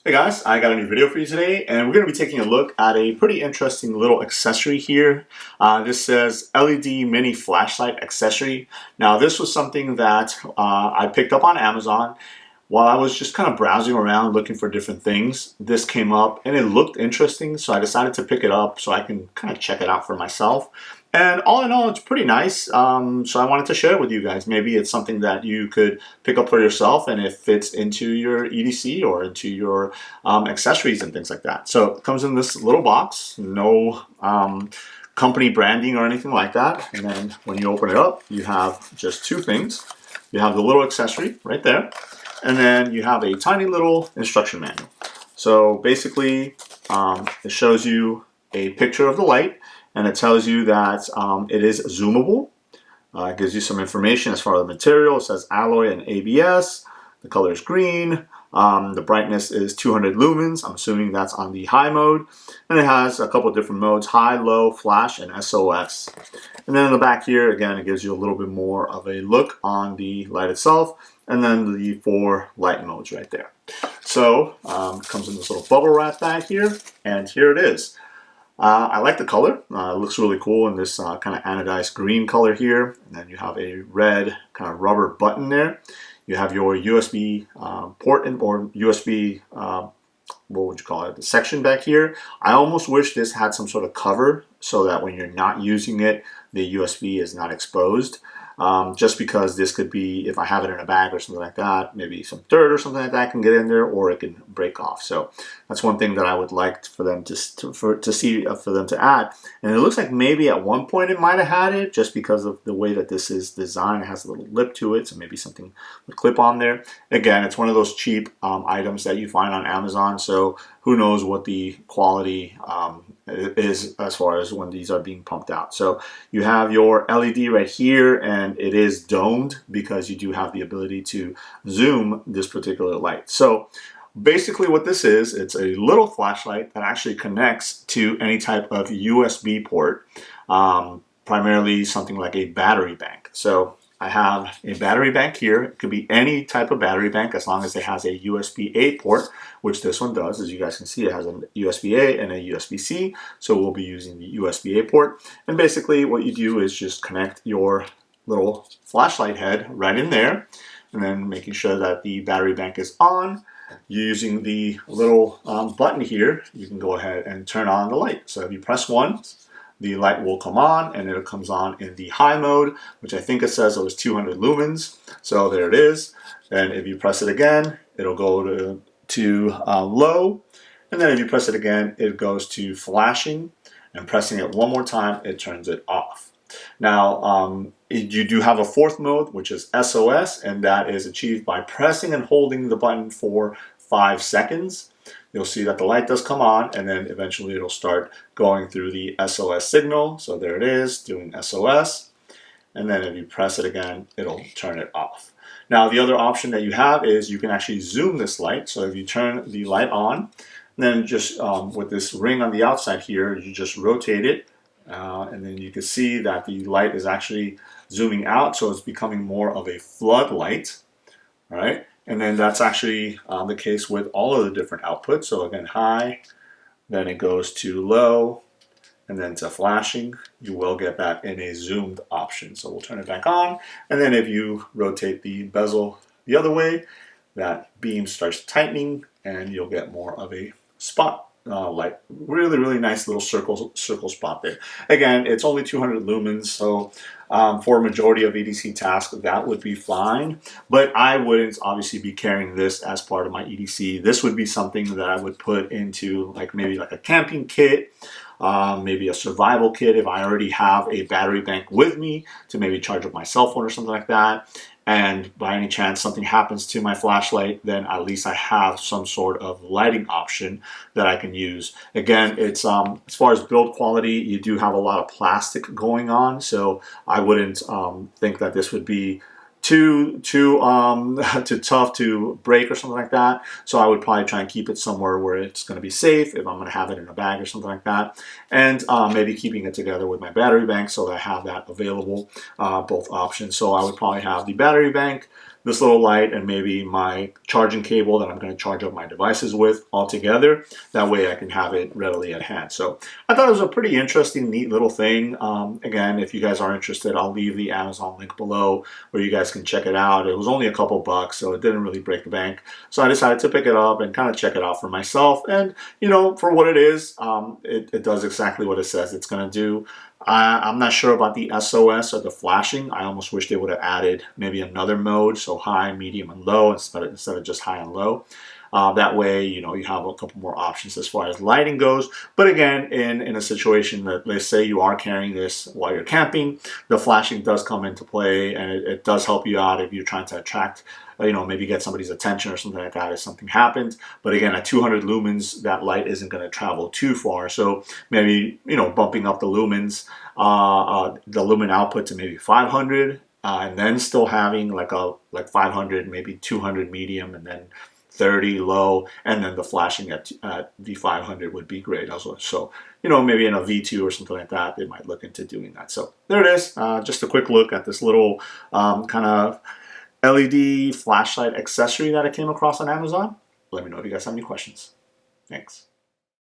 Hey guys, I got a new video for you today, and we're going to be taking a look at a pretty interesting little accessory here. This says LED Mini Flashlight Accessory. Now, this was something that I picked up on Amazon while I was just kind of browsing around looking for different things. This came up and it looked interesting, so I decided to pick it up so I can kind of check it out for myself. And all in all, it's pretty nice. So I wanted to share it with you guys. Maybe it's something that you could pick up for yourself and it fits into your EDC or into your accessories and things like that. So it comes in this little box, no company branding or anything like that. And then when you open it up, you have just two things. You have the little accessory right there, and then you have a tiny little instruction manual. So basically, it shows you a picture of the light, and it tells you that it is zoomable. It gives you some information as far as the material. It says alloy and ABS. The color is green. The brightness is 200 lumens. I'm assuming that's on the high mode. And it has a couple of different modes: high, low, flash, and SOS. And then in the back here, again, it gives you a little bit more of a look on the light itself. And then the 4 light modes right there. So it comes in this little bubble wrap bag here. And here it is. I like the color. It looks really cool in this kind of anodized green color here. And then you have a red kind of rubber button there. You have your USB port or USB, what would you call it, the section back here. I almost wish this had some sort of cover so that when you're not using it, the USB is not exposed. Just because this could be, if I have it in a bag or something like that, maybe some dirt or something like that can get in there, or it can break off. So that's one thing that I would like for them to add. And it looks like maybe at one point it might have had it, just because of the way that this is designed. It has a little lip to it, so maybe something would clip on there. Again, it's one of those cheap items that you find on Amazon, so who knows what the quality is as far as when these are being pumped out. So you have your LED right here, and it is domed because you do have the ability to zoom this particular light. So basically what this is, it's a little flashlight that actually connects to any type of USB port, primarily something like a battery bank. So I have a battery bank here. It could be any type of battery bank as long as it has a USB-A port, which this one does. As you guys can see, it has a USB-A and a USB-C, so we'll be using the USB-A port. And basically what you do is just connect your little flashlight head right in there, and then making sure that the battery bank is on. Using the little button here, you can go ahead and turn on the light. So if you press 1, the light will come on, and it comes on in the high mode, which I think it says it was 200 lumens. So there it is. And if you press it again, it'll go to low. And then if you press it again, it goes to flashing. And pressing it one more time, it turns it off. Now, you do have a 4th mode, which is SOS, and that is achieved by pressing and holding the button for 5 seconds. You'll see that the light does come on, and then eventually it'll start going through the SOS signal. So there it is, doing SOS. And then if you press it again, it'll turn it off. Now, the other option that you have is you can actually zoom this light. So if you turn the light on, then just with this ring on the outside here, you just rotate it. And then you can see that the light is actually zooming out, so it's becoming more of a floodlight. All right. And then that's actually the case with all of the different outputs. So again, high, then it goes to low, and then to flashing. You will get that in a zoomed option. So we'll turn it back on. And then if you rotate the bezel the other way, that beam starts tightening, and you'll get more of a spot light. Really, really nice little circle spot there. Again, it's only 200 lumens, so for a majority of EDC tasks, that would be fine. But I wouldn't obviously be carrying this as part of my EDC. This would be something that I would put into maybe like a camping kit, maybe a survival kit if I already have a battery bank with me to maybe charge up my cell phone or something like that. And by any chance something happens to my flashlight, then at least I have some sort of lighting option that I can use. Again, it's as far as build quality, you do have a lot of plastic going on, so I wouldn't think that this would be too tough to break or something like that. So I would probably try and keep it somewhere where it's going to be safe if I'm going to have it in a bag or something like that. And maybe keeping it together with my battery bank so that I have that available, both options. So I would probably have the battery bank this little light and maybe my charging cable that I'm going to charge up my devices with all together. That way I can have it readily at hand. So I thought it was a pretty interesting, neat little thing. Again, if you guys are interested, I'll leave the Amazon link below where you guys can check it out. It was only a couple bucks, so it didn't really break the bank. So I decided to pick it up and kind of check it out for myself. And, you know, for what it is, it does exactly what it says it's going to do. I'm not sure about the SOS or the flashing. I almost wish they would have added maybe another mode, so high, medium, and low instead of just high and low. That way, you know, you have a couple more options as far as lighting goes. But again, in a situation that, let's say you are carrying this while you're camping, the flashing does come into play, and it does help you out if you're trying to attract, you know, maybe get somebody's attention or something like that if something happens. But again, at 200 lumens, that light isn't going to travel too far. So maybe, you know, bumping up the lumens, the lumen output to maybe 500, and then still having like 500, maybe 200 medium, and then 30 low, and then the flashing at the 500 would be great as well. So, you know, maybe in a V2 or something like that, they might look into doing that. So there it is. Just a quick look at this little kind of LED flashlight accessory that I came across on Amazon. Let me know if you guys have any questions. Thanks.